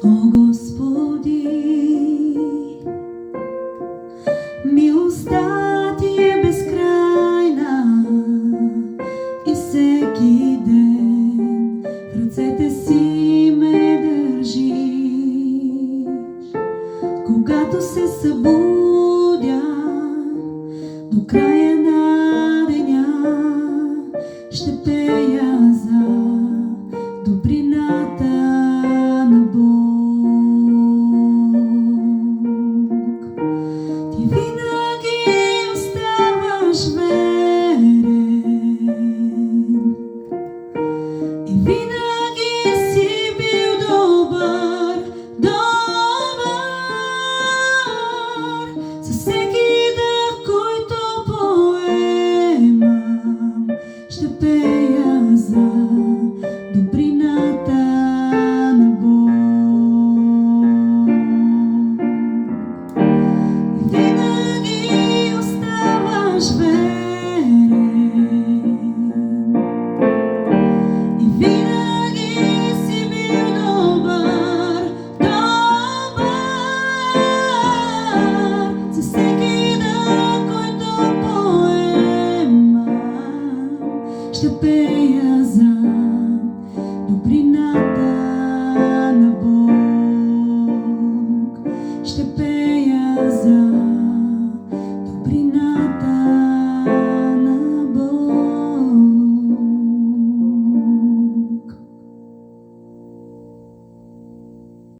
О Господи, милостта ти е безкрайна и всеки ден в ръцете си ме държиш. Когато се събудя до края на деня, ще пея за добрината на Бог. Ти винаги оставаш верен и винаги си бил добър, добър. Със всеки дъх, който поемам, ще пея за добрината на Бог. И винаги оставаш верен и винаги си бил добър, добър. За всеки дъх, който поемам, ще пея за добрината на Бог. Ще пея